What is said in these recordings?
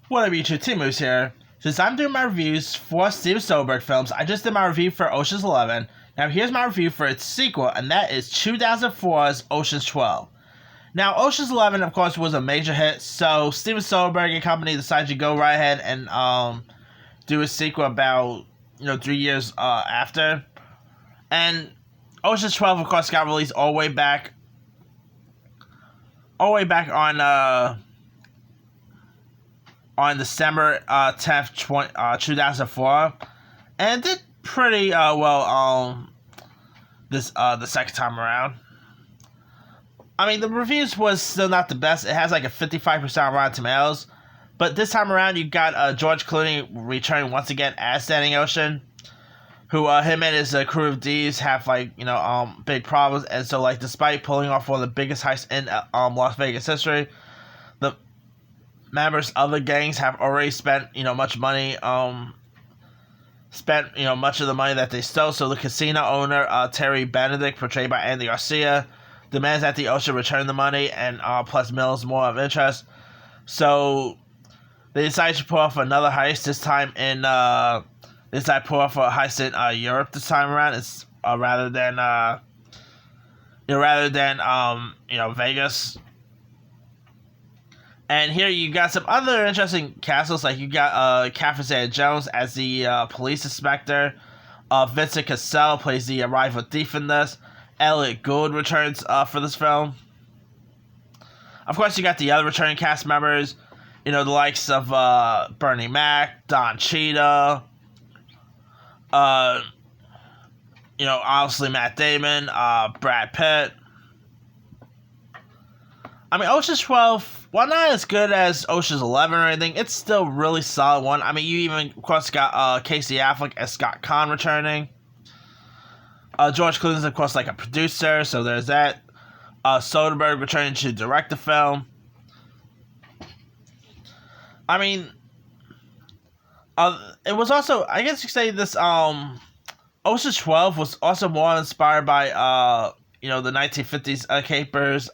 What up, YouTube? T-Moose here. Since I'm doing my reviews for Steven Soderbergh films, I just did my review for Ocean's 11. Now here's my review for its sequel, and that is 2004's Ocean's 12. Now, Ocean's 11, of course, was a major hit, so Steven Soderbergh and company decided to go right ahead and do a sequel about 3 years after. And Ocean's 12, of course, got released all the way back on December 10th, 2004, and it did pretty well the second time around. I mean, the reviews was still not the best. It has like a 55% on Rotten Tomatoes, but this time around you got George Clooney returning once again as Danny Ocean, who him and his crew of D's have big problems, and so despite pulling off one of the biggest heists in Las Vegas history, the members of the gangs have already spent much money, much of the money that they stole. So the casino owner, Terry Benedict, portrayed by Andy Garcia, demands that the Ocean return the money and plus millions more of interest. So they decide to pull off another heist. This time they decide to pull off a heist in Europe this time around. It's rather than Vegas. And here you got some other interesting castles, like you got Catherine Zeta-Jones as the police inspector. Vincent Cassel plays the rival thief in this. Elliot Gould returns for this film. Of course, you got the other returning cast members, the likes of Bernie Mac, Don Cheadle, obviously Matt Damon, Brad Pitt. I mean, Ocean's 12, while not as good as Ocean's 11 or anything, it's still a really solid one. I mean, you even, of course, got Casey Affleck as Scott Conn returning. George Clooney's, of course, like a producer, so there's that. Soderbergh returning to direct the film. I mean, it was also, I guess you could say this, Ocean's 12 was also more inspired by, the 1950s capers,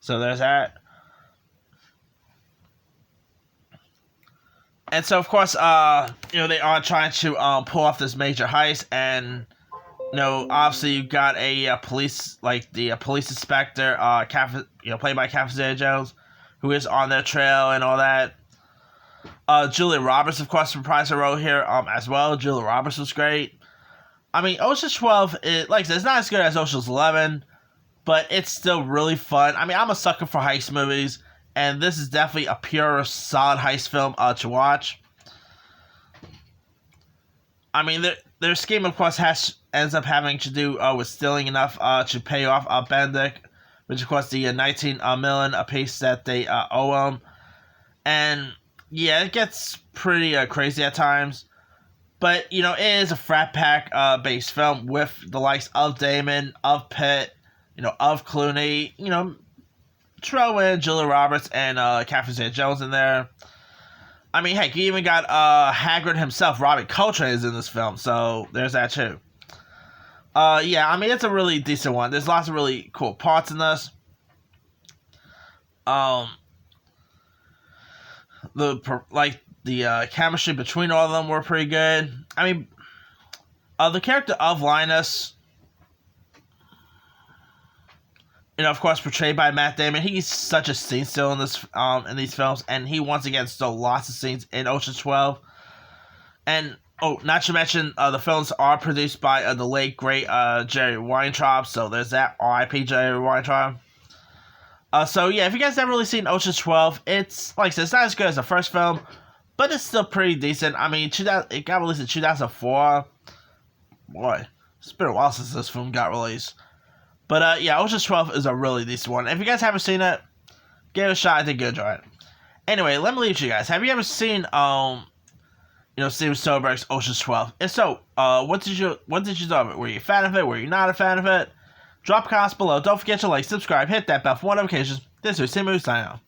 so there's that. And so, of course, they are trying to pull off this major heist, and obviously you got a police inspector, played by Catherine Zeta-Jones, who is on their trail and all that. Julia Roberts, of course, reprised her role here as well. Julia Roberts was great. I mean, Ocean's 12, like I said, it's not as good as Ocean's 11, but it's still really fun. I mean, I'm a sucker for heist movies, and this is definitely a pure, solid heist film to watch. I mean, their scheme, of course, ends up having to do with stealing enough to pay off Benedict, which, of course, the 19 million a piece that they owe him. And, yeah, it gets pretty crazy at times. But, it is a frat pack based film with the likes of Damon, of Pitt, of Clooney, throw in Julia Roberts and Catherine Zeta-Jones in there. I mean, heck, you even got Hagrid himself, Robbie Coltrane, is in this film, so there's that too. Yeah, I mean, it's a really decent one. There's lots of really cool parts in this. The chemistry between all of them were pretty good. I mean, the character of Linus, of course, portrayed by Matt Damon. He's such a scene stealer in these films, and he once again stole lots of scenes in Ocean's 12. And not to mention, the films are produced by the late great Jerry Weintraub. So there's that. R.I.P. Jerry Weintraub. So yeah, if you guys haven't really seen Ocean's 12, it's like I said, it's not as good as the first film, but it's still pretty decent. I mean, it got released in 2004. Boy, it's been a while since this film got released. But yeah, Ocean's 12 is a really decent one. If you guys haven't seen it, give it a shot. I think you'll enjoy it. Anyway, let me leave it to you guys. Have you ever seen Steven Soderbergh's Ocean's 12? If so, what did you thought of it? Were you a fan of it? Were you not a fan of it? Drop comments below. Don't forget to like, subscribe, hit that bell for more notifications. This is T-Moose signing off.